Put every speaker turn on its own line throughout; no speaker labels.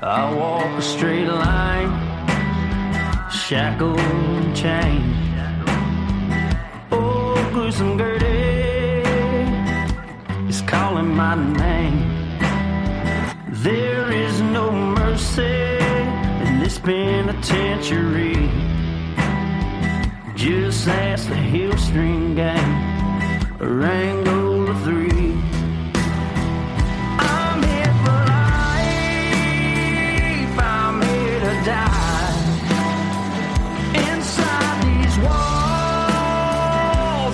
I walk a straight line, shackled and chained. Oh, gruesome Gertie is calling my name. There is no mercy in this penitentiary. Just ask the Hillstring Gang or Angola 3. I'm here for life, I'm here to die. Inside these walls,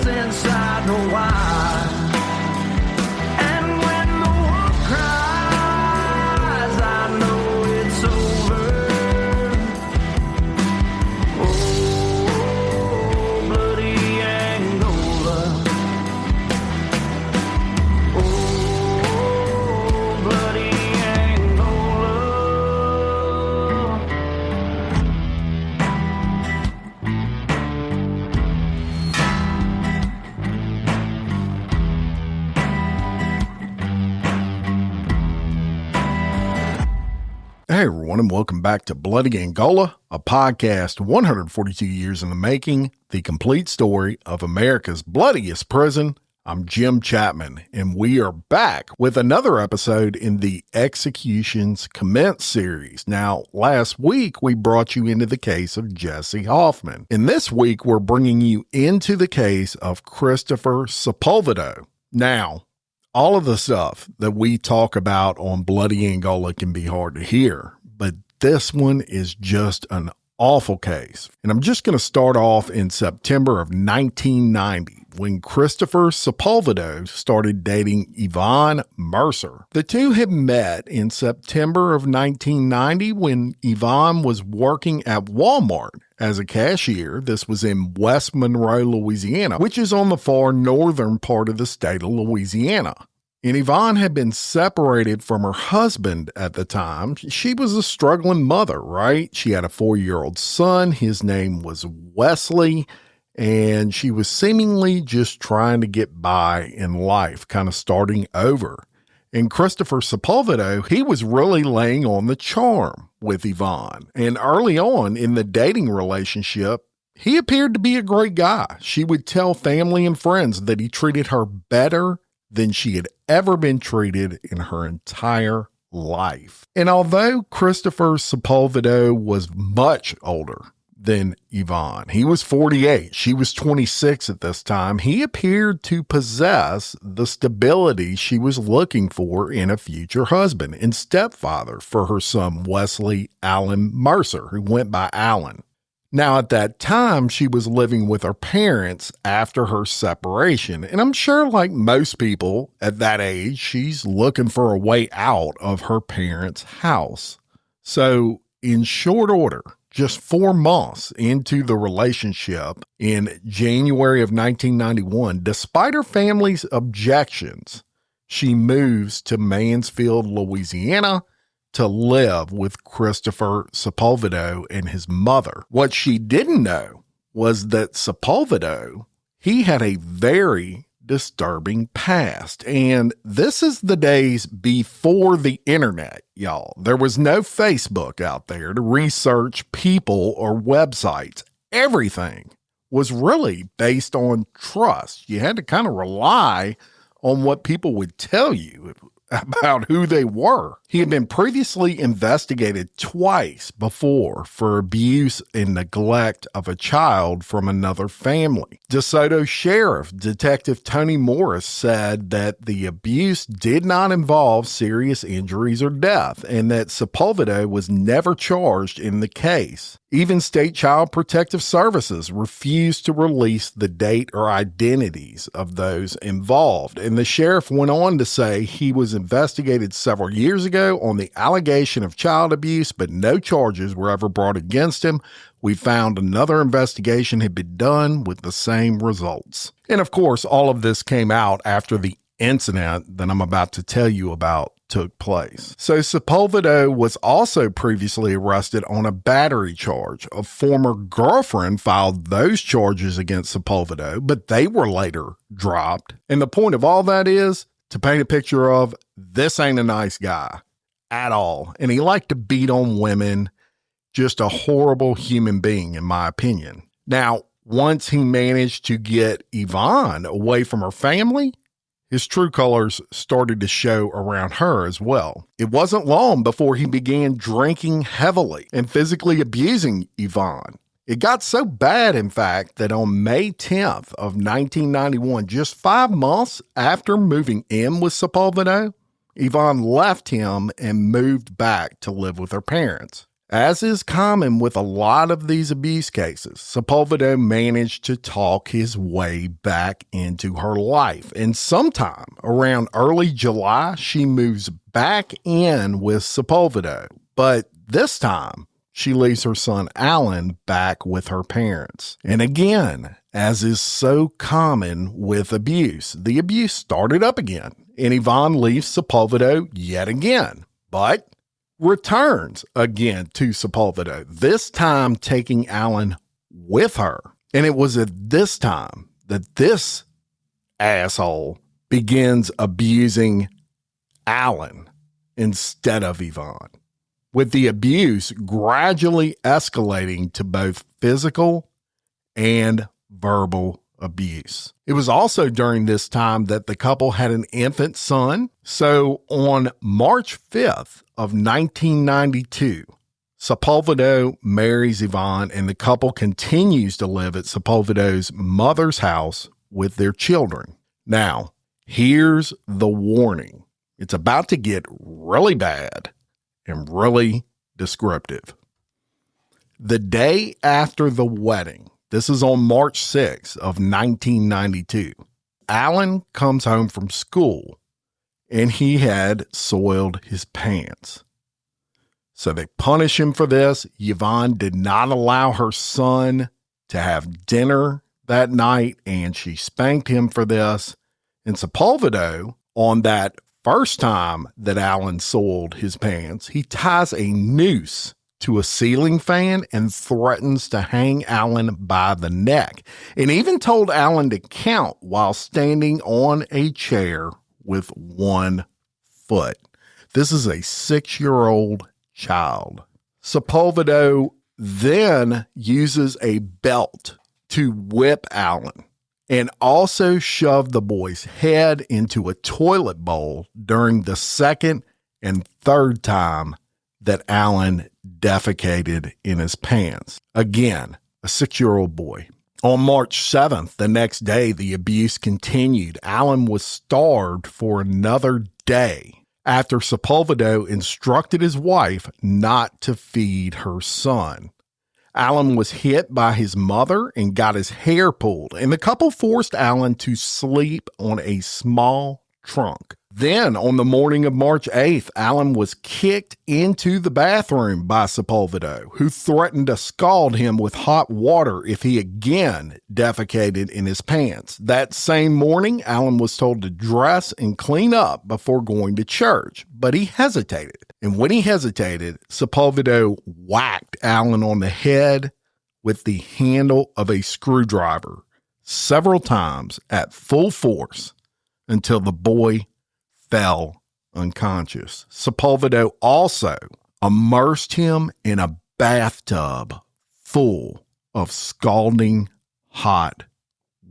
inside the wire. And when the wolf cries, I know it's over. Oh, bloody Angola. Oh, bloody Angola.
Hey everyone, and welcome back to Bloody Angola, a podcast 142 years in the making, the complete story of America's bloodiest prison. I'm Jim Chapman, and we are back with another episode in the Executions Commence series. Now, last week we brought you into the case of Jesse Hoffman, and this week we're bringing you into the case of Christopher Sepulvado. Now, all of the stuff that we talk about on Bloody Angola can be hard to hear, but this one is just an awful case. And I'm just going to start off in September of 1990 when Christopher Sepulvado started dating Yvonne Mercer. The two had met in September of 1990 when Yvonne was working at Walmart as a cashier. This was in West Monroe, Louisiana, which is on the far northern part of the state of Louisiana. And Yvonne had been separated from her husband at the time. She was a struggling mother, right? She had a 4-year-old son. His name was Wesley, and she was seemingly just trying to get by in life, kind of starting over. And Christopher Sepulvado, he was really laying on the charm with Yvonne. And early on in the dating relationship, he appeared to be a great guy. She would tell family and friends that he treated her better than she had ever been treated in her entire life. And although Christopher Sepulvado was much older than Yvonne, he was 48, she was 26 at this time, he appeared to possess the stability she was looking for in a future husband and stepfather for her son Wesley Allen Mercer, who went by Allen. Now, at that time, she was living with her parents after her separation. And I'm sure, like most people at that age, she's looking for a way out of her parents' house. So, in short order, just 4 months into the relationship in January of 1991, despite her family's objections, she moves to Mansfield, Louisiana, to live with Christopher Sepulvado and his mother. What she didn't know was that Sepulvado, he had a very disturbing past. And this is the days before the internet, y'all. There was no Facebook out there to research people or websites. Everything was really based on trust. You had to kind of rely on what people would tell you about who they were. He had been previously investigated twice before for abuse and neglect of a child from another family. DeSoto Sheriff Detective Tony Morris said that the abuse did not involve serious injuries or death, and that Sepulvado was never charged in the case. Even State Child Protective Services refused to release the date or identities of those involved. And the sheriff went on to say he was investigated several years ago on the allegation of child abuse, but no charges were ever brought against him. We found another investigation had been done with the same results. And of course, all of this came out after the incident that I'm about to tell you about took place. So Sepulvado was also previously arrested on a battery charge. A former girlfriend filed those charges against Sepulvado, but they were later dropped. And the point of all that is to paint a picture of this ain't a nice guy at all. And he liked to beat on women. Just a horrible human being, in my opinion. Now, once he managed to get Yvonne away from her family, his true colors started to show around her as well. It wasn't long before he began drinking heavily and physically abusing Yvonne. It got so bad, in fact, that on May 10th of 1991, just 5 months after moving in with Sepulvado, Yvonne left him and moved back to live with her parents. As is common with a lot of these abuse cases, Sepulvado managed to talk his way back into her life. And sometime around early July, she moves back in with Sepulvado. But this time, she leaves her son Alan back with her parents. And again, as is so common with abuse, the abuse started up again. And Yvonne leaves Sepulvado yet again. But returns again to Sepulvado, this time taking Alan with her. And it was at this time that this asshole begins abusing Alan instead of Yvonne, with the abuse gradually escalating to both physical and verbal abuse. It was also during this time that the couple had an infant son. So on March 5th of 1992, Sepulvado marries Yvonne and the couple continues to live at Sepulvado's mother's house with their children. Now, here's the warning. It's about to get really bad and really descriptive. The day after the wedding, this is on March 6th of 1992, Alan comes home from school and he had soiled his pants. So they punish him for this. Yvonne did not allow her son to have dinner that night and she spanked him for this. And Sepulvado, on that first time that Alan soiled his pants, he ties a noose to a ceiling fan and threatens to hang Alan by the neck, and even told Alan to count while standing on a chair with 1 foot. This is a 6-year-old child. Sepulvado then uses a belt to whip Alan and also shoved the boy's head into a toilet bowl during the second and third time that Alan defecated in his pants. Again, a 6-year-old boy. On March 7th, the next day, the abuse continued. Alan was starved for another day after Sepulvado instructed his wife not to feed her son. Alan was hit by his mother and got his hair pulled, and the couple forced Alan to sleep on a small trunk. Then, on the morning of March 8th, Alan was kicked into the bathroom by Sepulvado, who threatened to scald him with hot water if he again defecated in his pants. That same morning, Alan was told to dress and clean up before going to church, but he hesitated. And when he hesitated, Sepulvado whacked Alan on the head with the handle of a screwdriver several times at full force until the boy fell unconscious. Sepulvado also immersed him in a bathtub full of scalding hot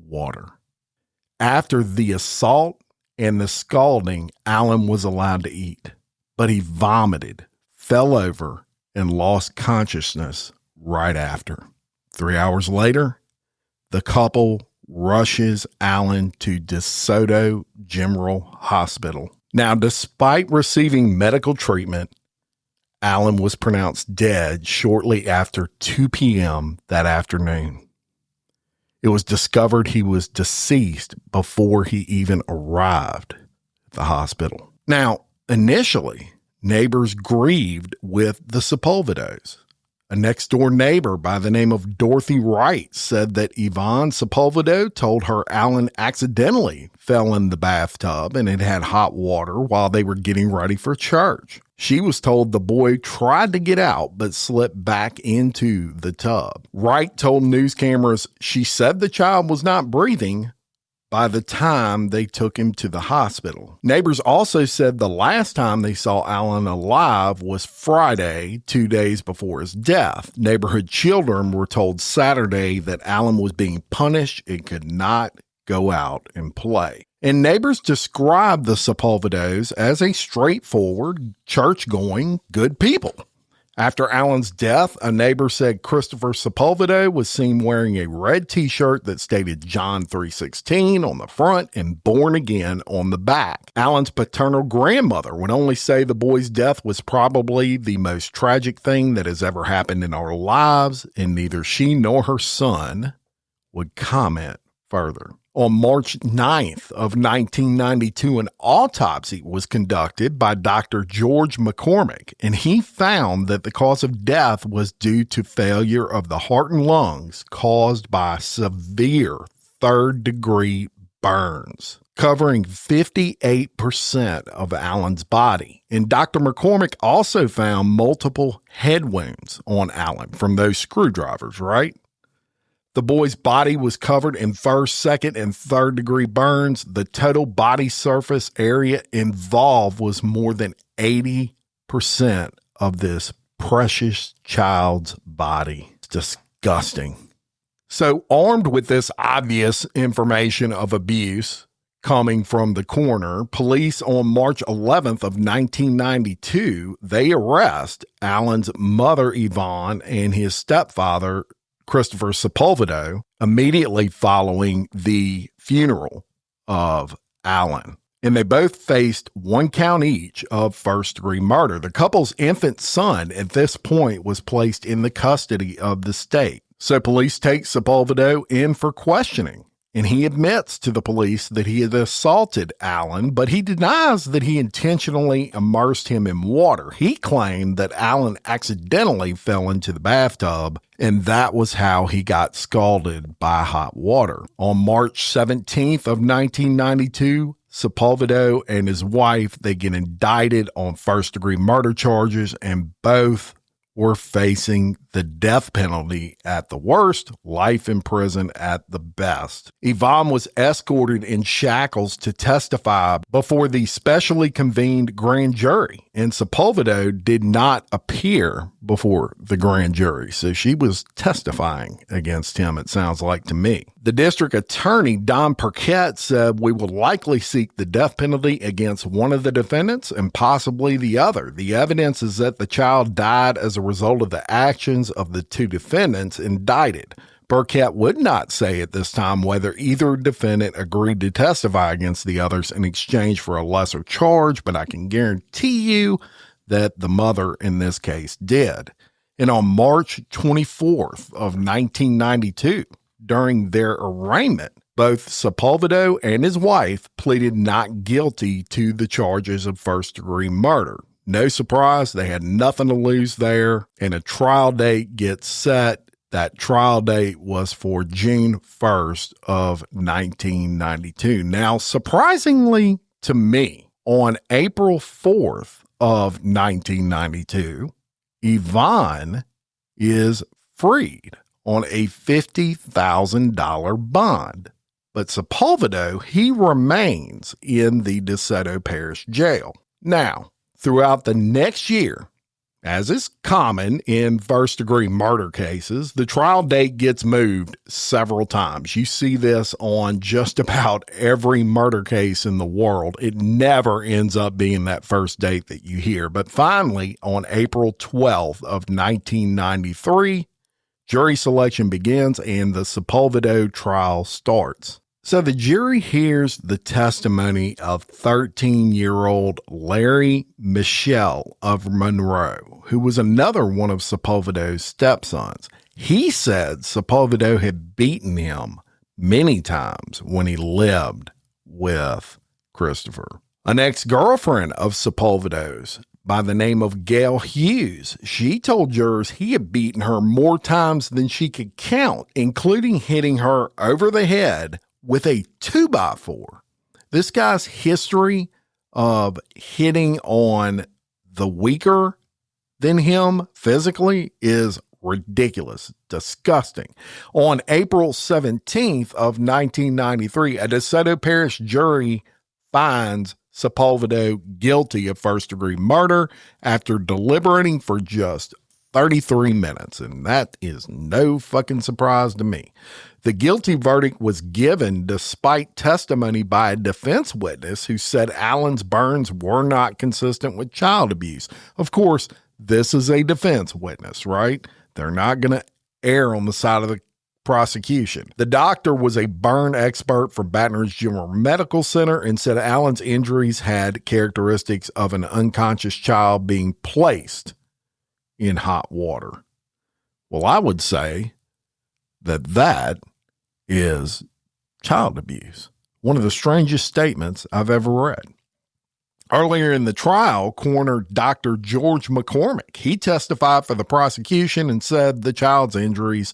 water. After the assault and the scalding, Alan was allowed to eat, but he vomited, fell over, and lost consciousness right after. 3 hours later, the couple rushes Alan to DeSoto General Hospital. Now, despite receiving medical treatment, Alan was pronounced dead shortly after 2 p.m. that afternoon. It was discovered he was deceased before he even arrived at the hospital. Now, initially, neighbors grieved with the Sepulvados. A next-door neighbor by the name of Dorothy Wright said that Yvonne Sepulvado told her Alan accidentally fell in the bathtub and it had hot water while they were getting ready for church. She was told the boy tried to get out but slipped back into the tub. Wright told news cameras she said the child was not breathing, by the time they took him to the hospital. Neighbors also said the last time they saw Alan alive was Friday, 2 days before his death. Neighborhood children were told Saturday that Alan was being punished and could not go out and play. And neighbors described the Sepulvados as a straightforward, church-going, good people. After Alan's death, a neighbor said Christopher Sepulvado was seen wearing a red t-shirt that stated John 3:16 on the front and Born Again on the back. Alan's paternal grandmother would only say the boy's death was probably the most tragic thing that has ever happened in our lives, and neither she nor her son would comment further. On March 9th of 1992, an autopsy was conducted by Dr. George McCormick, and he found that the cause of death was due to failure of the heart and lungs caused by severe third-degree burns, covering 58% of Alan's body. And Dr. McCormick also found multiple head wounds on Alan from those screwdrivers, right? The boy's body was covered in first, second, and third-degree burns. The total body surface area involved was more than 80% of this precious child's body. It's disgusting. So, armed with this obvious information of abuse coming from the coroner, police on March 11th of 1992, they arrest Alan's mother, Yvonne, and his stepfather, Christopher Sepulvado, immediately following the funeral of Alan. And they both faced 1 count each of first-degree murder. The couple's infant son at this point was placed in the custody of the state. So police take Sepulvado in for questioning, and he admits to the police that he had assaulted Alan, but he denies that he intentionally immersed him in water. He claimed that Alan accidentally fell into the bathtub, and that was how he got scalded by hot water. On March 17th of 1992, Sepulvado and his wife, they get indicted on first-degree murder charges, and both were facing the death penalty at the worst, life in prison at the best. Yvonne was escorted in shackles to testify before the specially convened grand jury, and Sepulvado did not appear before the grand jury, so she was testifying against him, it sounds like to me. The district attorney, Don Perquette, said we will likely seek the death penalty against one of the defendants and possibly the other. The evidence is that the child died as a result of the actions of the 2 defendants indicted. Perquette would not say at this time whether either defendant agreed to testify against the others in exchange for a lesser charge, but I can guarantee you that the mother in this case did. And on March 24th of 1992, during their arraignment, both Sepulvado and his wife pleaded not guilty to the charges of first-degree murder. No surprise, they had nothing to lose there, and a trial date gets set. That trial date was for June 1st of 1992. Now, surprisingly to me, on April 4th of 1992, Yvonne is freed on a $50,000 bond. But Sepulvado, he remains in the DeSoto Parish Jail. Now, throughout the next year, as is common in first-degree murder cases, the trial date gets moved several times. You see this on just about every murder case in the world. It never ends up being that first date that you hear. But finally, on April 12th of 1993, jury selection begins and the Sepulvado trial starts. So the jury hears the testimony of 13-year-old Larry Michelle of Monroe, who was another one of Sepulvado's stepsons. He said Sepulvado had beaten him many times when he lived with Christopher. An ex-girlfriend of Sepulvado's by the name of Gail Hughes, she told jurors he had beaten her more times than she could count, including hitting her over the head with a 2x4. This guy's history of hitting on the weaker than him physically is ridiculous, disgusting. On April 17th of 1993, a DeSoto Parish jury finds Sepulvado guilty of first-degree murder after deliberating for just 33 minutes, and that is no fucking surprise to me. The guilty verdict was given despite testimony by a defense witness who said Allen's burns were not consistent with child abuse. Of course, this is a defense witness, right? They're not going to err on the side of the prosecution. The doctor was a burn expert from Baton Rouge General Medical Center and said Allen's injuries had characteristics of an unconscious child being placed in hot water. Well, I would say that is child abuse. One of the strangest statements I've ever read. Earlier in the trial, coroner Dr. George McCormick, he testified for the prosecution and said the child's injuries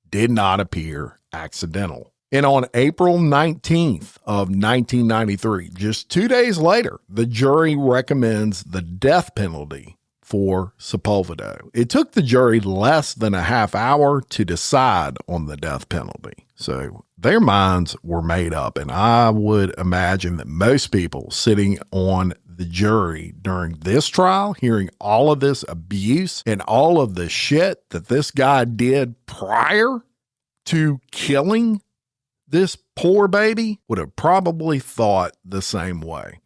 did not appear accidental. And on April 19th of 1993, just 2 days later, the jury recommends the death penalty for Sepulvado. It took the jury less than a half hour to decide on the death penalty. So their minds were made up, and I would imagine that most people sitting on the jury during this trial, hearing all of this abuse and all of the shit that this guy did prior to killing this poor baby, would have probably thought the same way.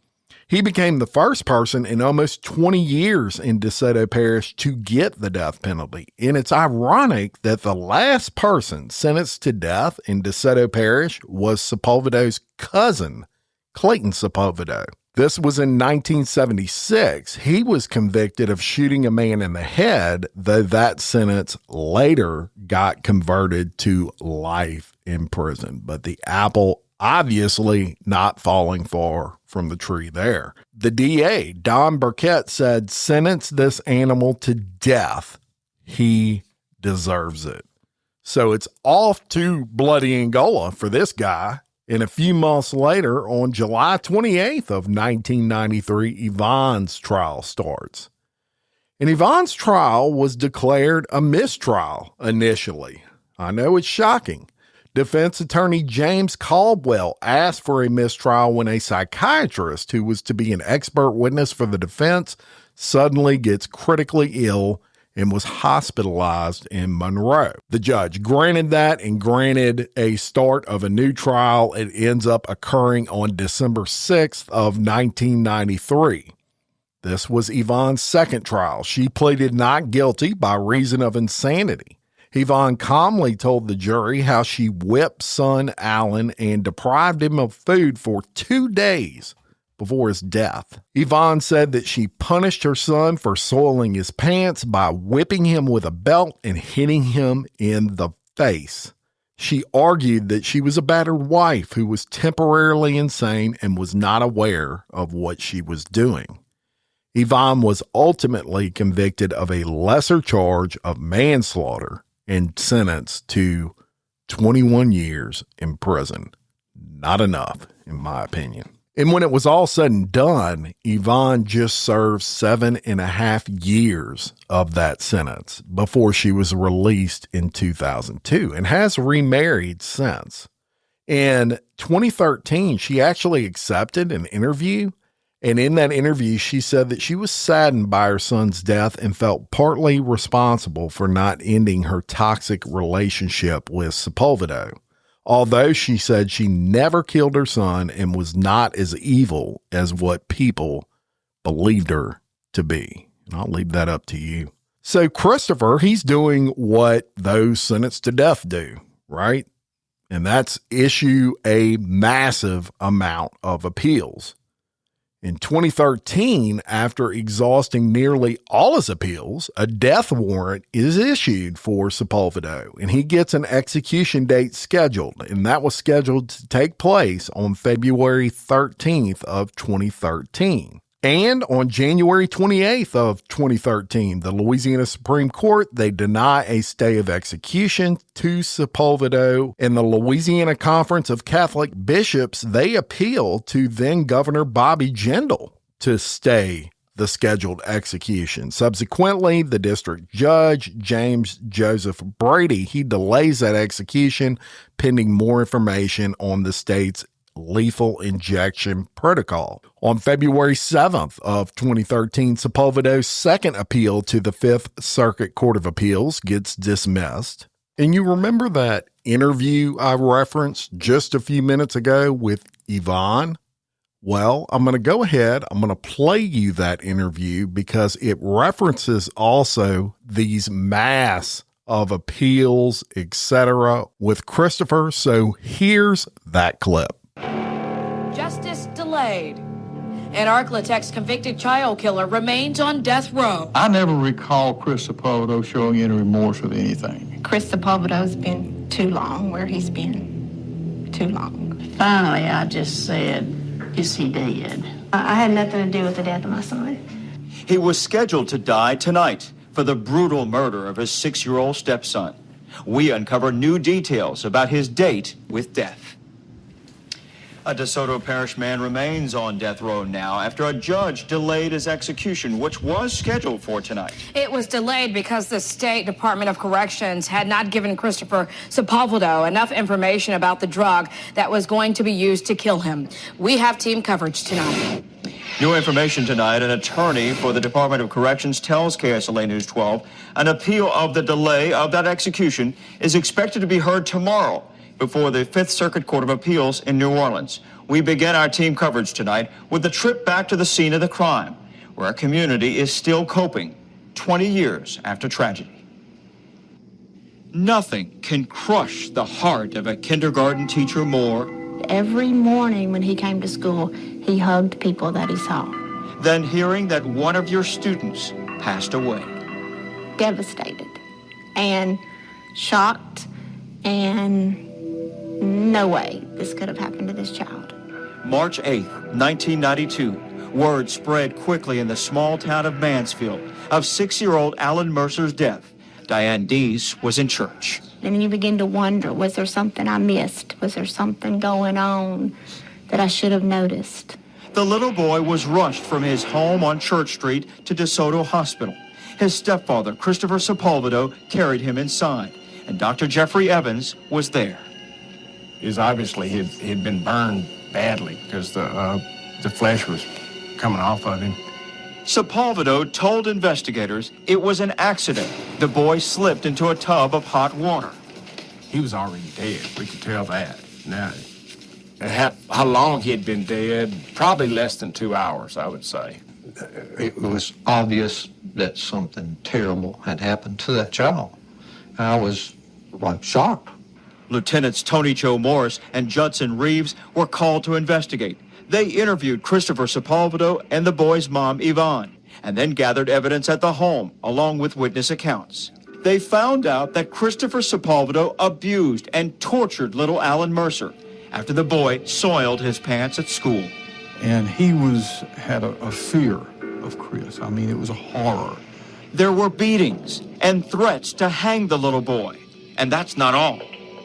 He became the first person in almost 20 years in DeSoto Parish to get the death penalty. And it's ironic that the last person sentenced to death in DeSoto Parish was Sepulvado's cousin, Clayton Sepulvado. This was in 1976. He was convicted of shooting a man in the head, though that sentence later got converted to life in prison. But the apple obviously not falling far from the tree there. The DA, Don Burkett, said, sentence this animal to death. He deserves it. So it's off to Bloody Angola for this guy. And a few months later, on July 28th of 1993, Yvonne's trial starts. And Yvonne's trial was declared a mistrial initially. I know it's shocking. Defense attorney James Caldwell asked for a mistrial when a psychiatrist who was to be an expert witness for the defense suddenly gets critically ill and was hospitalized in Monroe. The judge granted that and granted a start of a new trial. It ends up occurring on December 6th of 1993. This was Yvonne's second trial. She pleaded not guilty by reason of insanity. Yvonne calmly told the jury how she whipped son Allen and deprived him of food for 2 days before his death. Yvonne said that she punished her son for soiling his pants by whipping him with a belt and hitting him in the face. She argued that she was a battered wife who was temporarily insane and was not aware of what she was doing. Yvonne was ultimately convicted of a lesser charge of manslaughter and sentenced to 21 years in prison. Not enough, in my opinion. And when it was all said and done, Yvonne just served 7.5 years of that sentence before she was released in 2002 and has remarried since. In 2013, she actually accepted an interview. And in that interview, she said that she was saddened by her son's death and felt partly responsible for not ending her toxic relationship with Sepulvado. Although she said she never killed her son and was not as evil as what people believed her to be. And I'll leave that up to you. So Christopher, he's doing what those sentenced to death do, right? And that's issue a massive amount of appeals. In 2013, after exhausting nearly all his appeals, a death warrant is issued for Sepulvado, and he gets an execution date scheduled, and that was scheduled to take place on February 13th of 2013. And on January 28th of 2013, the Louisiana Supreme Court, they deny a stay of execution to Sepulvado, and the Louisiana Conference of Catholic Bishops, they appeal to then Governor Bobby Jindal to stay the the scheduled execution. Subsequently, the district judge, James Joseph Brady, he delays that execution pending more information on the state's lethal injection protocol. On February 7th of 2013, Sepulvado's second appeal to the Fifth Circuit Court of Appeals gets dismissed. And you remember that interview I referenced just a few minutes ago with Yvonne? Well, I'm going to go ahead. I'm going to play you that interview because it references also these mass of appeals, etc. with Christopher. So here's that clip.
Justice delayed. An Arklatex convicted child killer remains on death row.
I never recall Chris Sepulvado showing any remorse of anything.
Chris Sepulvado's been too long where he's been. Too long.
Finally, I just said, is he dead?
I had nothing to do with the death of my son.
He was scheduled to die tonight for the brutal murder of his 6-year-old stepson. We uncover new details about his date with death. A DeSoto Parish man remains on death row now after a judge delayed his execution, which was scheduled for tonight.
It was delayed because the State Department of Corrections had not given Christopher Sepulvado enough information about the drug that was going to be used to kill him. We have team coverage tonight.
New information tonight. An attorney for the Department of Corrections tells KSLA News 12 an appeal of the delay of that execution is expected to be heard tomorrow before the Fifth Circuit Court of Appeals in New Orleans. We begin our team coverage tonight with a trip back to the scene of the crime, where our community is still coping 20 years after tragedy. Nothing can crush the heart of a kindergarten teacher more
Every morning when he came to school, he hugged people that he saw.
than hearing that one of your students passed away.
Devastated and shocked, and no way this could have happened to this child.
March 8th, 1992, word spread quickly in the small town of Mansfield of 6-year-old Alan Mercer's death. Diane Dees was in church.
And you begin to wonder, was there something I missed? Was there something going on that I should have noticed?
The little boy was rushed from his home on Church Street to DeSoto Hospital. His stepfather, Christopher Sepulvado, carried him inside, and Dr. Jeffrey Evans was there.
Is obviously he'd been burned badly because the flesh was coming off of him.
Sepulvado told investigators it was an accident. The boy slipped into a tub of hot water.
He was already dead. We could tell that. Now, how long he had been dead? Probably less than 2 hours, I would say.
It was obvious that something terrible had happened to that child. I was shocked.
Lieutenants Tony Joe Morris and Judson Reeves were called to investigate. They interviewed Christopher Sepulvado and the boy's mom, Yvonne, and then gathered evidence at the home, along with witness accounts. They found out that Christopher Sepulvado abused and tortured little Alan Mercer after the boy soiled his pants at school.
And he had a fear of Chris. I mean, it was a horror.
There were beatings and threats to hang the little boy. And that's not all.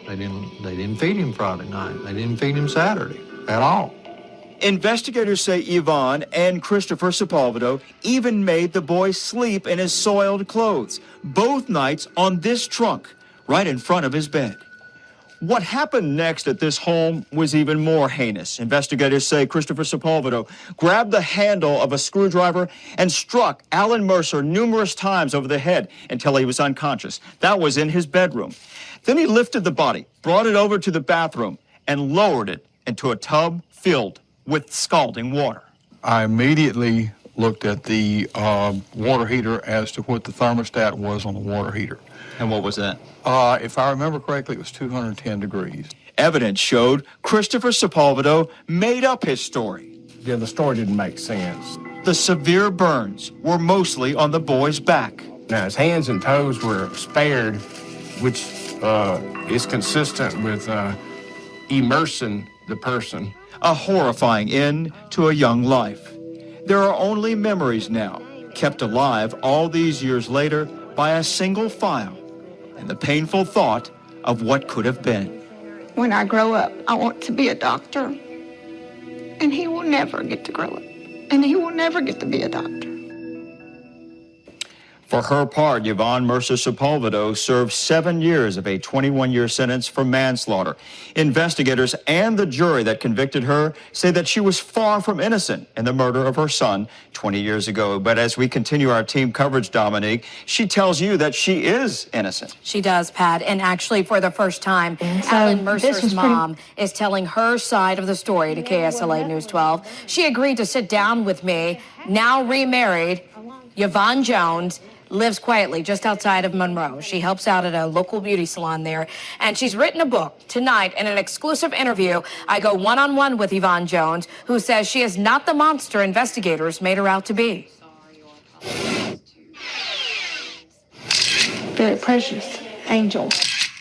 They didn't feed him Friday night. They didn't feed him Saturday at all.
Investigators say Yvonne and Christopher Sepulvado even made the boy sleep in his soiled clothes, both nights on this trunk, right in front of his bed. What happened next at this home was even more heinous. Investigators say Christopher Sepulvado grabbed the handle of a screwdriver and struck Alan Mercer numerous times over the head until he was unconscious. That was in his bedroom. Then he lifted the body, brought it over to the bathroom, and lowered it into a tub filled with scalding water.
I immediately looked at the water heater as to what the thermostat was on the water heater.
And what was that?
If I remember correctly, it was 210 degrees.
Evidence showed Christopher Sepulvado made up his story.
Yeah, the story didn't make sense.
The severe burns were mostly on the boy's back.
Now, his hands and toes were spared, which is consistent with immersing the person.
A horrifying end to a young life. There are only memories now, kept alive all these years later by a single file, and the painful thought of what could have been.
When I grow up, I want to be a doctor. And he will never get to grow up. And he will never get to be a doctor.
For her part, Yvonne Mercer Sepulvado served 7 years of a 21-year sentence for manslaughter. Investigators and the jury that convicted her say that she was far from innocent in the murder of her son 20 years ago. But as we continue our team coverage, Dominique, she tells you that she is innocent.
She does, Pat. And actually, for the first time, Alan Mercer's mom is telling her side of the story to KSLA News 12. She agreed to sit down with me, now remarried, Yvonne Jones, lives quietly just outside of Monroe. She helps out at a local beauty salon there, and she's written a book. Tonight, in an exclusive interview, I go one-on-one with Yvonne Jones, who says she is not the monster investigators made her out to be.
Very precious angel.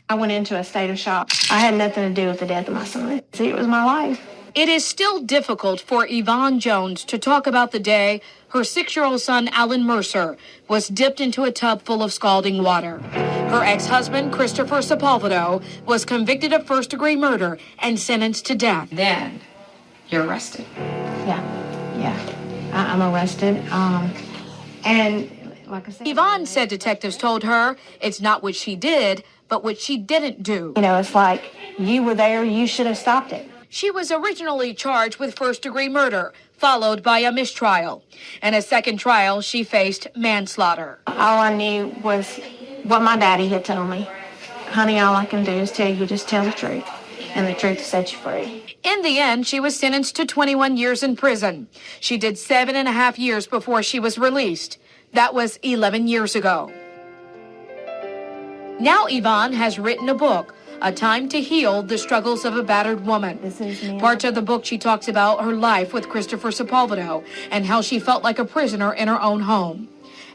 I went into a state of shock. I had nothing to do with the death of my son. See, it was my life.
It is still difficult for Yvonne Jones to talk about the day her 6-year-old son, Alan Mercer, was dipped into a tub full of scalding water. Her ex-husband, Christopher Sepulvado, was convicted of first-degree murder and sentenced to death. Then, you're arrested.
Yeah. I'm arrested. And like I said...
Yvonne said detectives told her it's not what she did, but what she didn't do.
You know, it's like, you were there, you should have stopped it.
She was originally charged with first-degree murder, followed by a mistrial. In a second trial, she faced manslaughter.
All I knew was what my daddy had told me. Honey, all I can do is tell you, just tell the truth, and the truth will set you free.
In the end, she was sentenced to 21 years in prison. She did 7.5 years before she was released. That was 11 years ago. Now Yvonne has written a book, A Time to Heal the Struggles of a Battered Woman. Parts of the book, she talks about her life with Christopher Sepulvado and how she felt like a prisoner in her own home.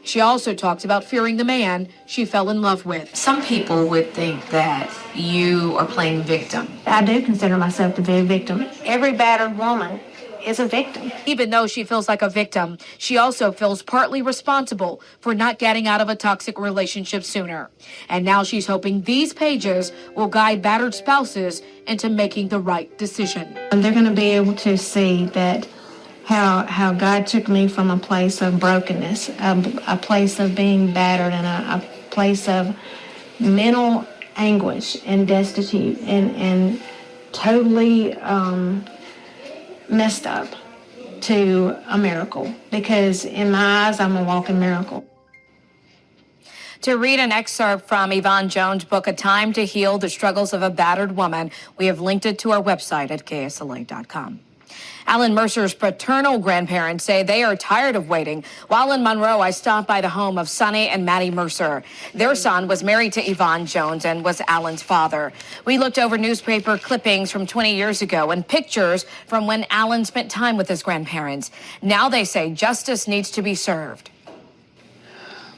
She also talks about fearing the man she fell in love with. Some people would think that you are playing victim.
I do consider myself to be a victim. Every battered woman is a victim.
Even though she feels like a victim, she also feels partly responsible for not getting out of a toxic relationship sooner. And now she's hoping these pages will guide battered spouses into making the right decision.
And they're going to be able to see that how God took me from a place of brokenness, a place of being battered, and a place of mental anguish and destitute and totally messed up, to a miracle. Because in my eyes, I'm a walking miracle.
To read an excerpt from Yvonne Jones' book, A Time to Heal the Struggles of a Battered Woman, we have linked it to our website at ksla.com. Alan Mercer's paternal grandparents say they are tired of waiting. While in Monroe, I stopped by the home of Sonny and Maddie Mercer. Their son was married to Yvonne Jones and was Alan's father. We looked over newspaper clippings from 20 years ago and pictures from when Alan spent time with his grandparents. Now they say justice needs to be served.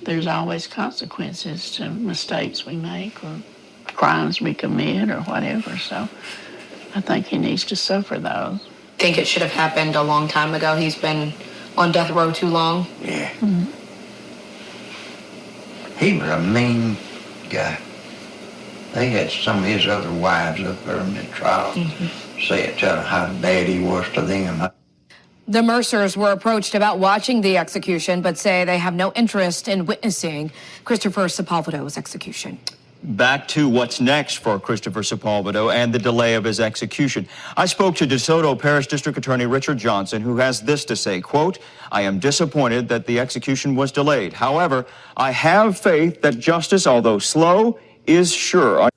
There's always consequences to mistakes we make or crimes we commit or whatever, so I think he needs to suffer those.
Think it should have happened a long time ago? He's been on death row too long?
Yeah. Mm-hmm. He was a mean guy. They had some of his other wives up there in the trial telling how bad he was to them.
The Mercers were approached about watching the execution, but say they have no interest in witnessing Christopher Sepulvado's execution.
Back to what's next for Christopher Sepulvado and the delay of his execution. I spoke to DeSoto Parish District Attorney Richard Johnson, who has this to say, quote, I am disappointed that the execution was delayed. However, I have faith that justice, although slow, is sure.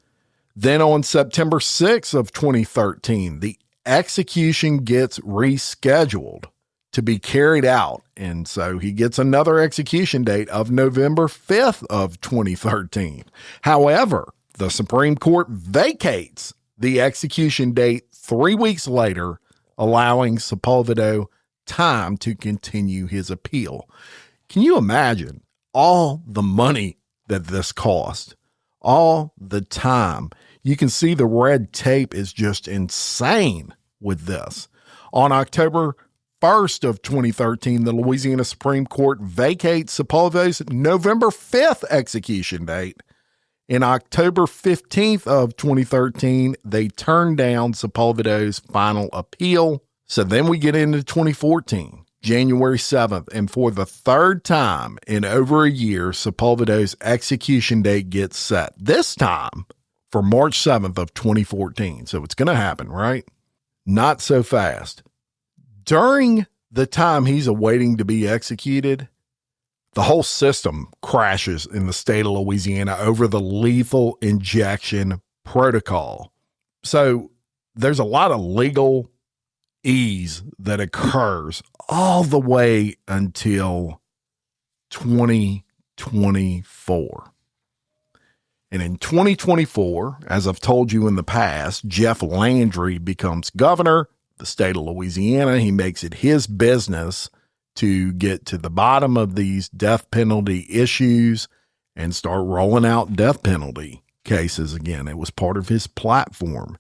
Then on September 6th of 2013, the execution gets rescheduled to be carried out. And so he gets another execution date of November 5th of 2013. However, the Supreme Court vacates the execution date 3 weeks later, allowing Sepulvado time to continue his appeal. Can you imagine all the money that this cost? All the time. You can see the red tape is just insane with this. On October 1st of 2013, the Louisiana Supreme Court vacates Sepulvado's November 5th execution date. In October 15th of 2013, they turned down Sepulvado's final appeal. So then we get into 2014. January 7th, and for the third time in over a year, Sepulvado's execution date gets set. This time for March 7th of 2014. So it's going to happen, right? Not so fast. During the time he's awaiting to be executed, the whole system crashes in the state of Louisiana over the lethal injection protocol. So there's a lot of legal ease that occurs all the way until 2024. And in 2024, as I've told you in the past, Jeff Landry becomes governor of the state of Louisiana. He makes it his business to get to the bottom of these death penalty issues and start rolling out death penalty cases again. It was part of his platform.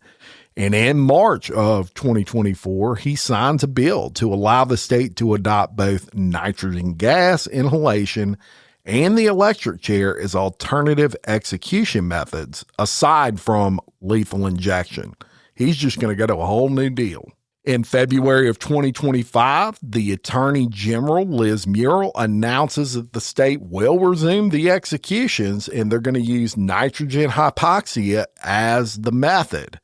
And in March of 2024, he signs a bill to allow the state to adopt both nitrogen gas inhalation and the electric chair as alternative execution methods aside from lethal injection. He's just going to go to a whole new deal. In February of 2025, the Attorney General, Liz Muriel, announces that the state will resume the executions and they're going to use nitrogen hypoxia as the method.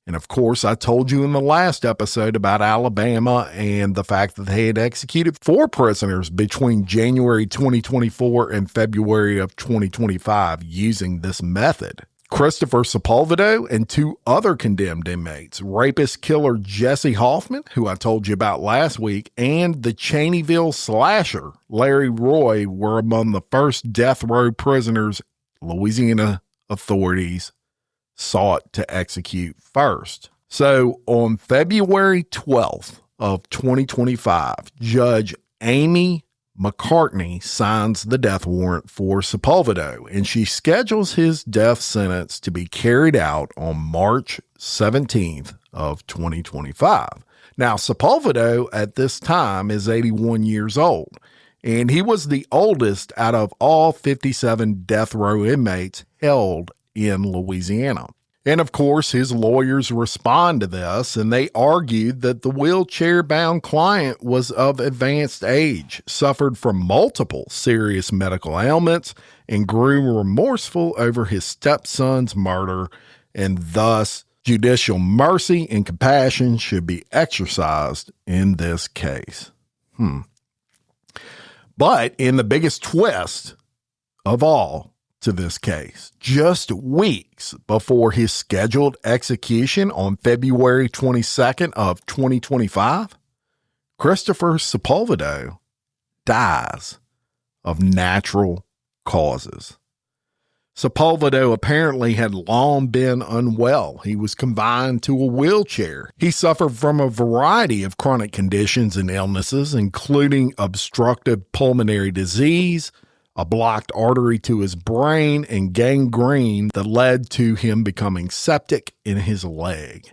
And of course, I told you in the last episode about Alabama and the fact that they had executed 4 prisoners between January 2024 and February of 2025 using this method. Christopher Sepulvado and 2 other condemned inmates, rapist killer Jesse Hoffman, who I told you about last week, and the Cheneyville slasher Larry Roy, were among the first death row prisoners Louisiana authorities sought to execute first. So on February 12th of 2025, Judge Amy McCartney signs the death warrant for Sepulvado, and she schedules his death sentence to be carried out on March 17th of 2025. Now, Sepulvado at this time is 81 years old, and he was the oldest out of all 57 death row inmates held in Louisiana. And of course, his lawyers respond to this, and they argued that the wheelchair-bound client was of advanced age, suffered from multiple serious medical ailments, and grew remorseful over his stepson's murder, and thus judicial mercy and compassion should be exercised in this case. But in the biggest twist of all to this case, just weeks before his scheduled execution on February 22nd of 2025, Christopher Sepulvado dies of natural causes. Sepulvado apparently had long been unwell. He was confined to a wheelchair. He suffered from a variety of chronic conditions and illnesses, including obstructive pulmonary disease, a blocked artery to his brain, and gangrene that led to him becoming septic in his leg.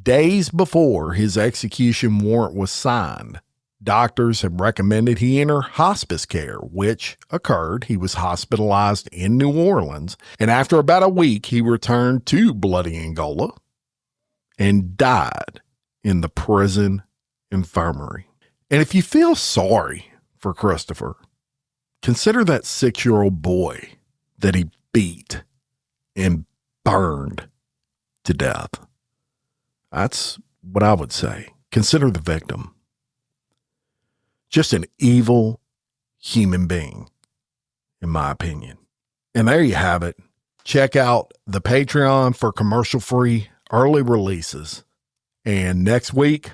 Days before his execution warrant was signed, doctors had recommended he enter hospice care, which occurred. He was hospitalized in New Orleans, and after about a week, he returned to Bloody Angola and died in the prison infirmary. And if you feel sorry for Christopher, consider that 6-year-old boy that he beat and burned to death. That's what I would say. Consider the victim. Just an evil human being, in my opinion. And there you have it. Check out the Patreon for commercial-free early releases. And next week,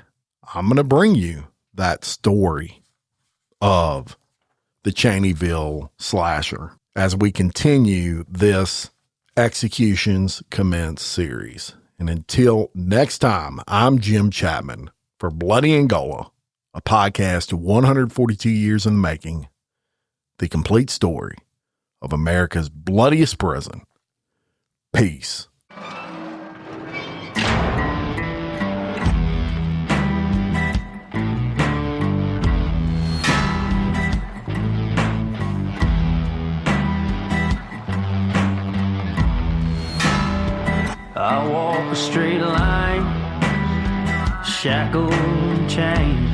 I'm going to bring you that story of the Cheneyville slasher as we continue this Executions Commence series. And until next time, I'm Jim Chapman for Bloody Angola, a podcast 142 years in the making, the complete story of America's bloodiest prison. Peace.
I walk a straight line, shackled and chained.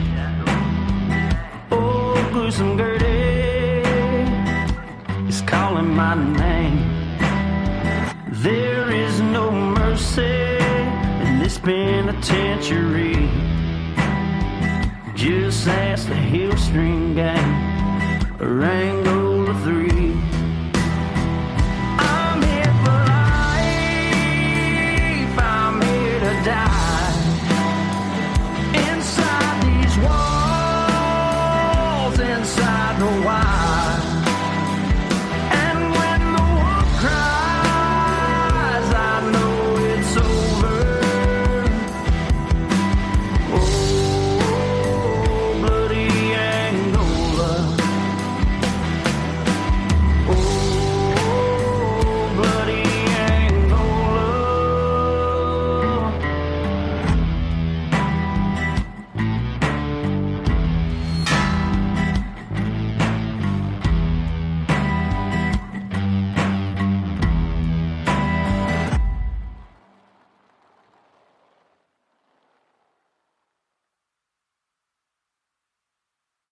Gruesome Gertie is calling my name. There is no mercy in this penitentiary. Just ask the Hill String Gang or Angola